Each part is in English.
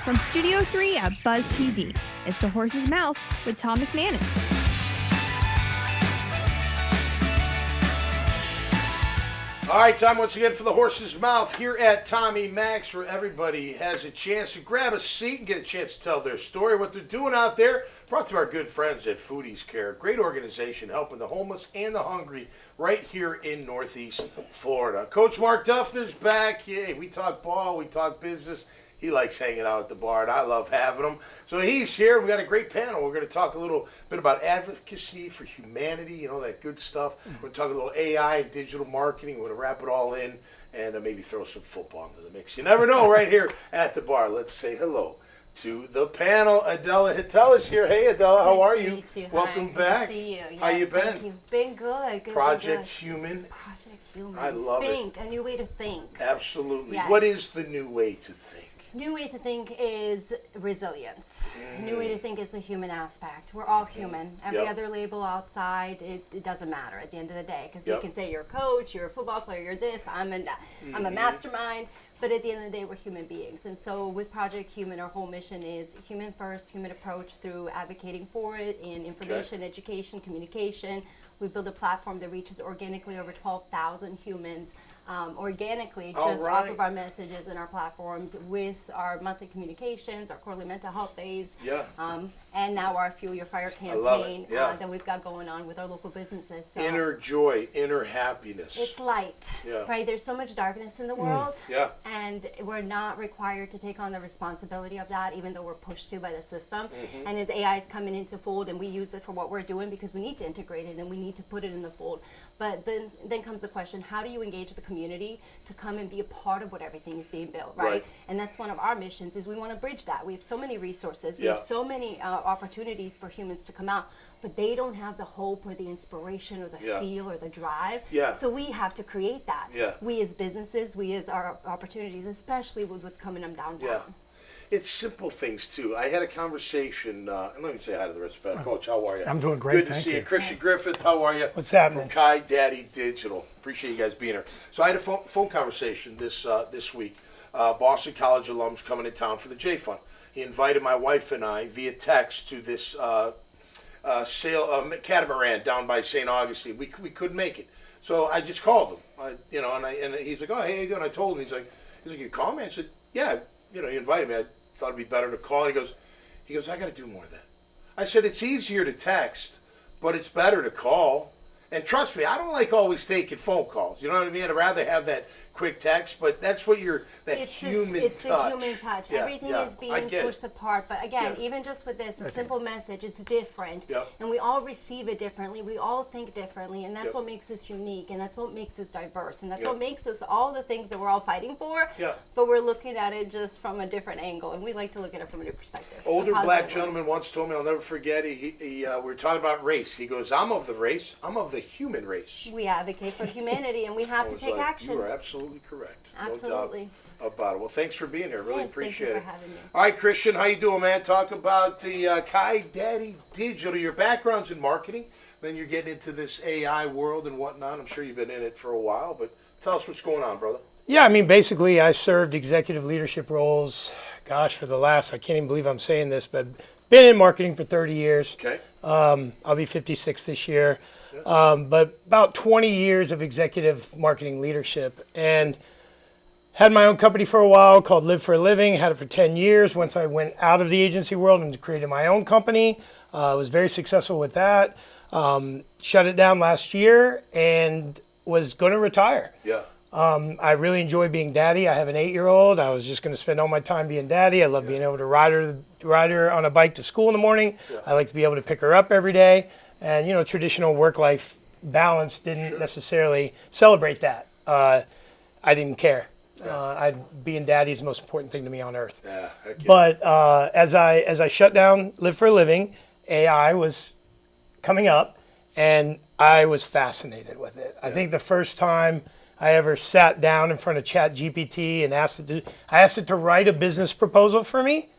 From Studio 3 at Buzz TV, it's The Horse's Mouth with Tom McManus. All right, time once again for The Horse's Mouth here at Tommy Max, where everybody has a chance to grab a seat and get a chance to tell their story, what they're doing out there. Brought to our good friends at Foodies Care, great organization helping the homeless and the hungry right here in Northeast Florida. Coach Mark Duffner's back. Hey, we talk ball, we talk business. He likes hanging out at the bar, and I love having him. So he's here. We got a great panel. We're going to talk a little bit about advocacy for humanity, you know, that good stuff. We're going to talk a little AI and digital marketing. We're going to wrap it all in and maybe throw some football into the mix. You never know right here at the bar. Let's say hello to the panel. Adela Hittell is here. Hey, Adela, how are you? Nice to meet you. Welcome Hi. back. Good to see you. Yes, How you been? Thank you. Been good. Project good. Human. Project Human. I love it. A new way to think. Absolutely. Yes. What is the new way to think? New way to think is resilience. New way to think is the human aspect. We're all human. Every other label outside, it doesn't matter at the end of the day, because we can say you're a coach, you're a football player, you're this, I'm a mastermind, but at the end of the day, we're human beings. And so with Project Human, our whole mission is human first, human approach through advocating for it in information, education, communication. We build a platform that reaches organically over 12,000 humans organically just off of our messages and our platforms with our monthly communications, our quarterly mental health days, and now our Fuel Your Fire campaign that we've got going on with our local businesses. So inner joy, inner happiness. it's light, right? There's so much darkness in the world, and we're not required to take on the responsibility of that, even though we're pushed to by the system. And as AI is coming into fold, and we use it for what we're doing because we need to integrate it and we need to put it in the fold. But then comes the question, how do you engage the community to come and be a part of what everything is being built, right? And that's one of our missions, is we want to bridge that. We have so many resources, we have so many opportunities for humans to come out, but they don't have the hope or the inspiration or the feel or the drive. So we have to create that. We as businesses, we as our opportunities, especially with what's coming up downtown. It's simple things, too. I had a conversation, and let me say hi to the rest of the panel. Coach, how are you? I'm doing great, Good to see you. Christian Griffith, how are you? What's happening? From Kai Daddy Digital. Appreciate you guys being here. So I had a phone conversation this week. Boston College alums coming to town for the J Fund. He invited my wife and I via text to this catamaran down by St. Augustine. We couldn't make it. So I just called him, and he's like, oh, hey, how you doing? I told him, he's like, you call me? I said, yeah, you invited me. I thought it'd be better to call. And he goes, I got to do more of that. I said, it's easier to text, but it's better to call. And trust me, I don't like always taking phone calls. You know what I mean? I'd rather have that quick text, but that's what human touch. It's the human touch. Everything is being pushed apart. But again, even just with this, a simple message, it's different. And we all receive it differently. We all think differently. And that's what makes us unique. And that's what makes us diverse. And that's what makes us all the things that we're all fighting for. But we're looking at it just from a different angle. And we like to look at it from a new perspective. Older black gentleman once told me, I'll never forget, we were talking about race. He goes, I'm of the race. I'm of the human race. We advocate for humanity, and we have to take action. You are absolutely correct. Absolutely. No doubt about it. Well, thanks for being here. Really appreciate it. Thank you for having me. All right, Christian, how you doing, man? Talk about the Kai Daddy Digital. Your background's in marketing. Then you're getting into this AI world and whatnot. I'm sure you've been in it for a while, but tell us what's going on, brother. Yeah, I mean, basically, I served executive leadership roles, for the last, I can't even believe I'm saying this, but been in marketing for 30 years. Okay. I'll be 56 this year. But about 20 years of executive marketing leadership, and had my own company for a while called Live for a Living. Had it for 10 years. Once I went out of the agency world and created my own company, was very successful with that. Shut it down last year and was going to retire. I really enjoy being daddy. I have an 8-year-old. I was just going to spend all my time being daddy. I love being able to ride her on a bike to school in the morning. I like to be able to pick her up every day. And, traditional work-life balance didn't necessarily celebrate that. I didn't care. Being daddy is the most important thing to me on earth. But as I shut down Live for a Living, AI was coming up, and I was fascinated with it. I think the first time I ever sat down in front of ChatGPT and asked it to write a business proposal for me.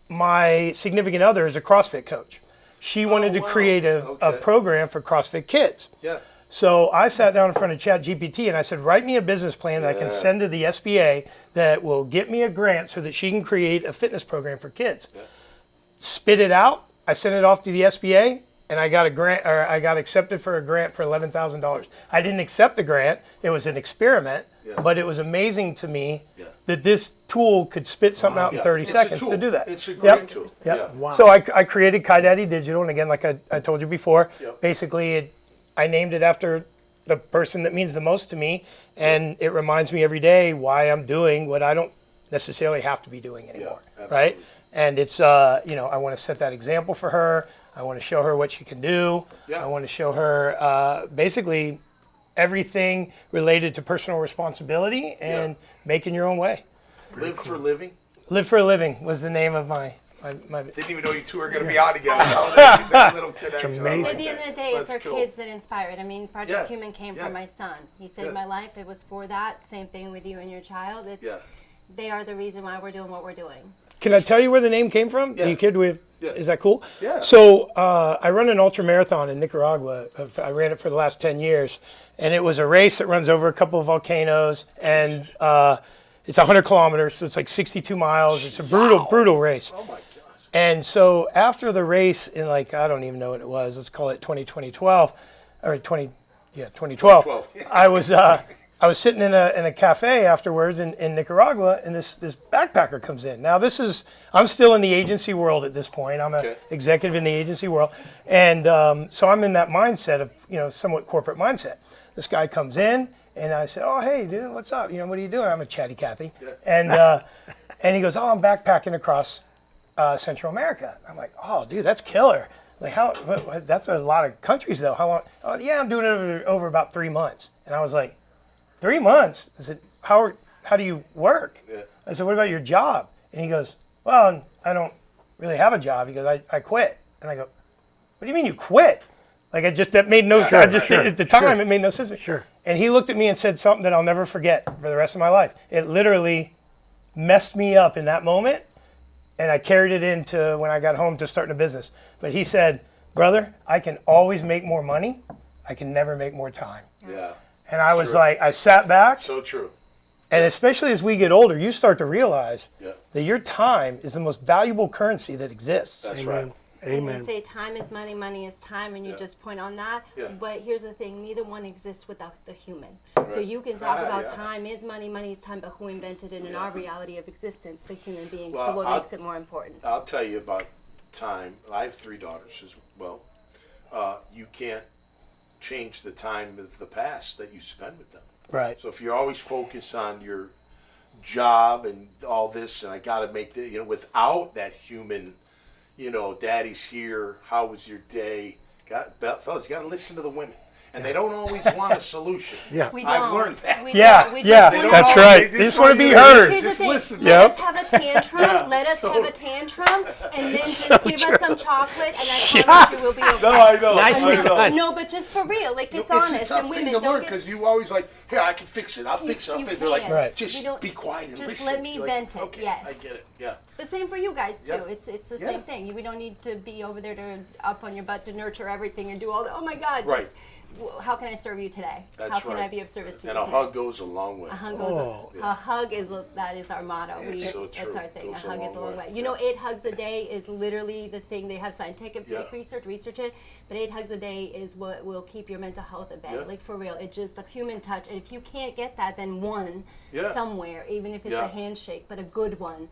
My significant other is a CrossFit coach. She wanted to create a program for CrossFit kids. So I sat down in front of ChatGPT and I said, write me a business plan that I can send to the SBA that will get me a grant so that she can create a fitness program for kids. Yeah. Spit it out. I sent it off to the SBA and I got a grant, or I got accepted for a grant for $11,000. I didn't accept the grant. It was an experiment, but it was amazing to me that this tool could spit something out in 30 seconds to do that. It's a great tool. Yep. Wow. So I created KaiDaddy Digital, and again, like I told you before, basically I named it after the person that means the most to me, and it reminds me every day why I'm doing what I don't necessarily have to be doing anymore, right? And it's, I want to set that example for her. I want to show her what she can do. I want to show her basically everything related to personal responsibility and making your own way. Live for living? Live for a Living was the name of my Didn't even know you two were going to be on together. That little connection. At the end of the day, it's our kids that inspire it. I mean, Project Human came from my son. He saved my life. It was for that. Same thing with you and your child. They are the reason why we're doing what we're doing. Can I tell you where the name came from? You kid with? Is that cool? Yeah. So I run an ultra marathon in Nicaragua. I ran it for the last 10 years, and it was a race that runs over a couple of volcanoes, and it's 100 kilometers, so it's like 62 miles. It's a brutal race. Oh my gosh. And so after the race in I don't even know what it was. Let's call it 2012, or 2012. I was sitting in a cafe afterwards in Nicaragua, and this backpacker comes in. Now I'm still in the agency world at this point. I'm an executive in the agency world, and so I'm in that mindset of somewhat corporate mindset. This guy comes in, and I said, "Oh, hey, dude, what's up? What are you doing?" I'm a chatty Cathy, and he goes, "Oh, I'm backpacking across Central America." I'm like, "Oh, dude, that's killer. Like, that's a lot of countries though. How long?" "Oh, yeah, I'm doing it over about 3 months." And I was like, 3 months? I said, how do you work? I said, what about your job? And he goes, well, I don't really have a job. He goes, I quit. And I go, what do you mean you quit? That made no sense. At the time, it made no sense. Sure. And he looked at me and said something that I'll never forget for the rest of my life. It literally messed me up in that moment, and I carried it into when I got home to starting a business. But he said, brother, I can always make more money. I can never make more time. Yeah. And I was like, I sat back. So true. And especially as we get older, you start to realize that your time is the most valuable currency that exists. That's right. Amen. And they say time is money, money is time, and you just point on that. But here's the thing, neither one exists without the human. Right. So you can talk about time is money, money is time, but who invented it in our reality of existence, the human being. Well, so what makes it more important? I'll tell you about time. I have 3 daughters as well. You can't change the time of the past that you spend with them. Right. So if you're always focused on your job and all this, and I got to make the, without that human, daddy's here, how was your day? Fellas, you got to listen to the women. And they don't always want a solution. We don't. I've learned that. That's right. They just want to be heard. Here's just the thing. listen. Let us have a tantrum. Let us have a tantrum, and then just give us some chocolate, and I promise you we'll be okay. No, I know. Nicely done. No, but just for real, it's It's honest. a tough And thing women to learn don't because you always here, I can fix it. I'll fix it. They're like, can't. just be quiet and just listen. let me vent it. Okay, yes. I get it. Yeah. The same for you guys too. Yeah. It's the same thing. We don't need to be over there to up on your butt to nurture everything and do all that. Oh my God! Right. Just how can I serve you today? That's how can right. I be of service to and you a today? hug goes a long way. A hug is that is our motto. It's so true. That's our thing. Goes A hug is a long way. Yeah. 8 hugs a day is literally the thing. They have scientific research it, but 8 hugs a day is what will keep your mental health at bay. Yeah. Like for real, it's just the human touch. And if you can't get that, then one somewhere, even if it's a handshake, but a good one,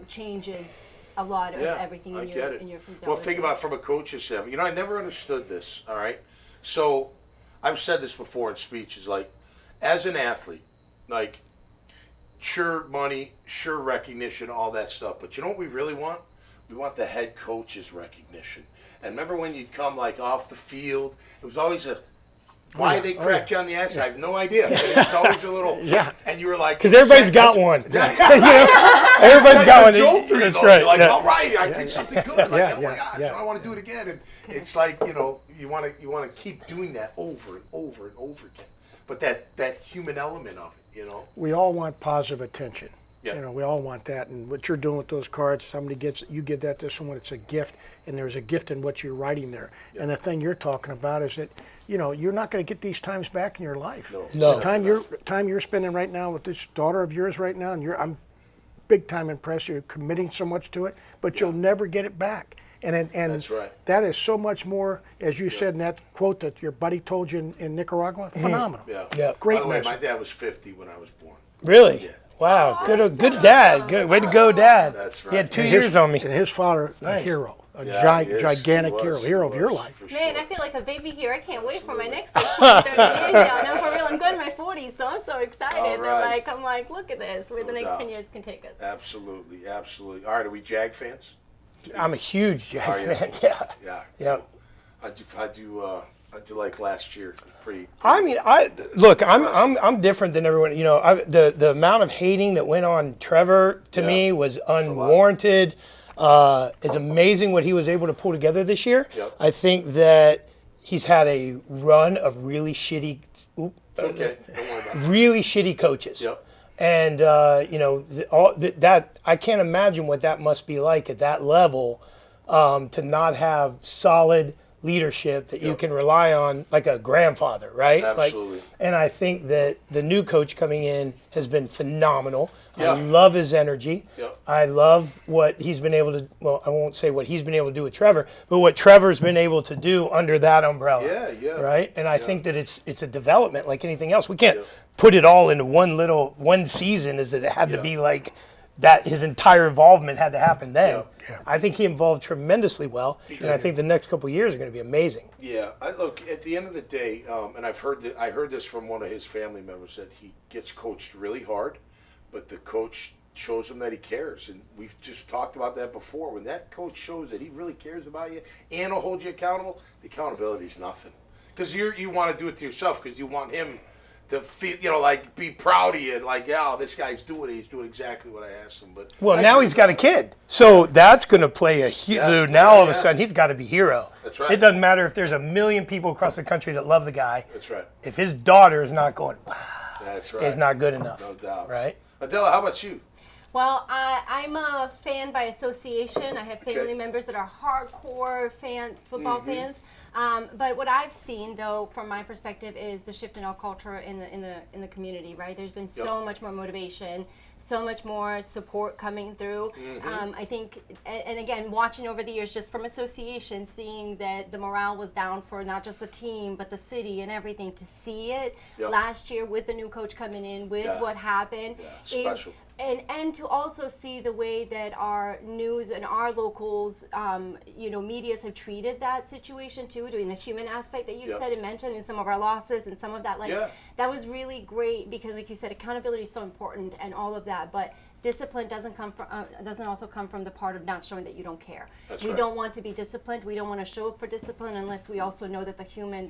changes a lot of everything in your physiology. Well, think about it from a coach's standpoint. I never understood this. All right, so I've said this before in speeches. As an athlete, sure money, sure recognition, all that stuff. But you know what we really want? We want the head coach's recognition. And remember when you'd come off the field, it was always why they cracked you on the ass, I have no idea. But it was always a little, and you were like, because everybody's got one. Everybody's got one. Jolt through That's you, right. You're all right, I did something good. Oh my gosh, I want to do it again. And it's you want to keep doing that over and over and over again. But that human element of it, We all want positive attention. Yeah. We all want that. And what you're doing with those cards, you give that to someone, it's a gift, and there's a gift in what you're writing there. Yeah. And the thing you're talking about is that you're not going to get these times back in your life. No. The time you're spending right now with this daughter of yours right now, and I'm big time impressed. You're committing so much to it, but you'll never get it back. And That's right. That is so much more, as you said in that quote that your buddy told you in Nicaragua. Phenomenal. Yeah. Great By the way, message. my dad was 50 when I was born. Really? Yeah. Wow. Good dad. Good way to go, Dad. That's right. He had 2 years on me. And his father, a Nice. hero, a Yeah, he is. gigantic He was. hero He of your was, life. for Man, sure. I feel like a baby here. I can't wait for my next like 20, 30 years now. No, for real, I'm going in my 40s, so I'm so excited. All right. I'm like, look at this, where the No next doubt. 10 years can take us. Absolutely. All right, are we Jag fans? I'm a huge Jags Are you? fan. Yeah. Yeah. Yeah. How'd you like last year? Pretty. I mean, I'm different than everyone. The amount of hating that went on Trevor to me was unwarranted. It's amazing what he was able to pull together this year. Yep. I think that he's had a run of really shitty, Okay. Don't worry about it. really shitty coaches. Yep. And that I can't imagine what that must be like at that level, to not have solid leadership that you can rely on, like a grandfather, right? Absolutely. And I think that the new coach coming in has been phenomenal. Yeah. I love his energy. Yep. I love what he's been able to. Well, I won't say what he's been able to do with Trevor, but what Trevor's been able to do under that umbrella. Yeah. Right. And I think that it's a development like anything else. We can't put it all into one season. Is that it had to be like that? His entire involvement had to happen then. I think he involved tremendously well, and I think the next couple of years are going to be amazing. Yeah. Look, at the end of the day, and I heard this from one of his family members, that he gets coached really hard, but the coach shows him that he cares. And we've just talked about that before. When that coach shows that he really cares about you and will hold you accountable, the accountability is nothing. Because you want to do it to yourself because you want him to feel, like be proud of you and like, this guy's doing it. He's doing exactly what I asked him. But Now he's got a kid, so that's going to play a huge. Now all of a sudden he's got to be hero. That's right. It doesn't matter if there's 1 million people across the country that love the guy. That's right. If his daughter is not going, wow, That's right. it's not good enough. No doubt. Right. Adela, how about you? Well, I'm a fan by association. I have family members that are hardcore football fans. But what I've seen, though, from my perspective, is the shift in our culture in the community. Right, there's been so much more motivation, so much more support coming through. I think, and again, watching over the years, just from association, seeing that the morale was down for not just the team but the city and everything. To see it last year with the new coach coming in, with what happened, Special. And to also see the way that our news and our locals, medias have treated that situation too, doing the human aspect that you said and mentioned in some of our losses and some of that, that was really great because, like you said, accountability is so important and all of that, but discipline doesn't also come from the part of not showing that you don't care. We don't want to be disciplined. We don't want to show up for discipline unless we also know that the human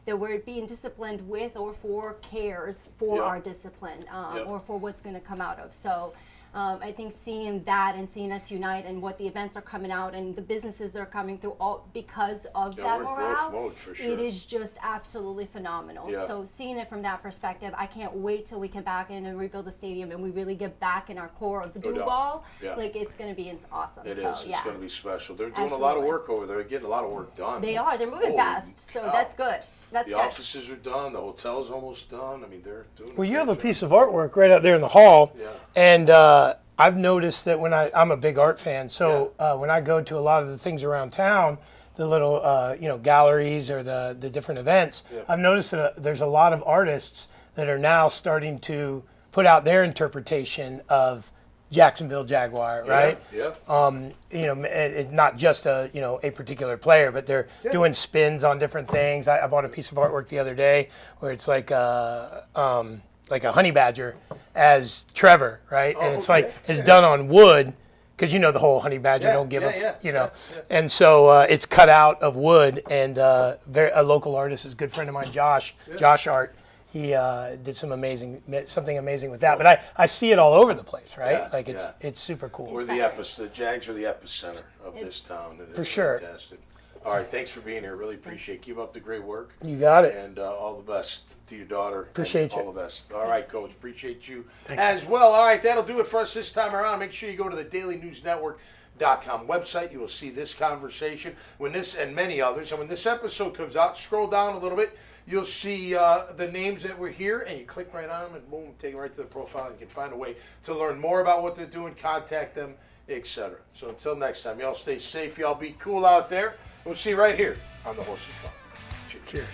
that we're being disciplined with or for cares for our discipline or for what's going to come out of. So I think seeing that and seeing us unite and what the events are coming out and the businesses that are coming through all because of that we're in morale, growth mode, for sure. it is just absolutely phenomenal. So seeing it from that perspective, I can't wait till we come back in and rebuild the stadium and we really get back in our core of the do ball. Like it's going to be awesome. It so, is. It's going to be special. They're doing a Absolutely. lot of work over there. They're getting a lot of work done. They are. They're moving Holy fast. So cow. that's good. That's The good. offices are done. The hotel's almost done. I mean, they're doing. Well, you have a piece of artwork right out there in the hall, and I've noticed that when I'm a big art fan, so when I go to a lot of the things around town, the little galleries or the different events, I've noticed that there's a lot of artists that are now starting to put out their interpretation of Jacksonville Jaguar, right? It's not just a particular player, but they're doing spins on different things. I bought a piece of artwork the other day where it's like a honey badger as Trevor, right? And it's it's done on wood because the whole honey badger don't give and so it's cut out of wood, and a local artist is a good friend of mine, Josh Art. He did something amazing with that. But I see it all over the place, right? It's super cool. The Jags are the epicenter of this town. And For sure. Fantastic. All right, thanks for being here. Really appreciate it. Keep up the great work. You got it. And all the best to your daughter. Appreciate you. All the best. All right, Coach. Appreciate you as well. All right, that'll do it for us this time around. Make sure you go to the Daily News Network website. You will see this conversation when this and many others. And when this episode comes out, scroll down a little bit. You'll see the names that were here, and you click right on them, and boom, take them right to the profile, and you can find a way to learn more about what they're doing, contact them, etc. So until next time, y'all stay safe, y'all be cool out there. We'll see you right here on the Horses Mouth. Cheers.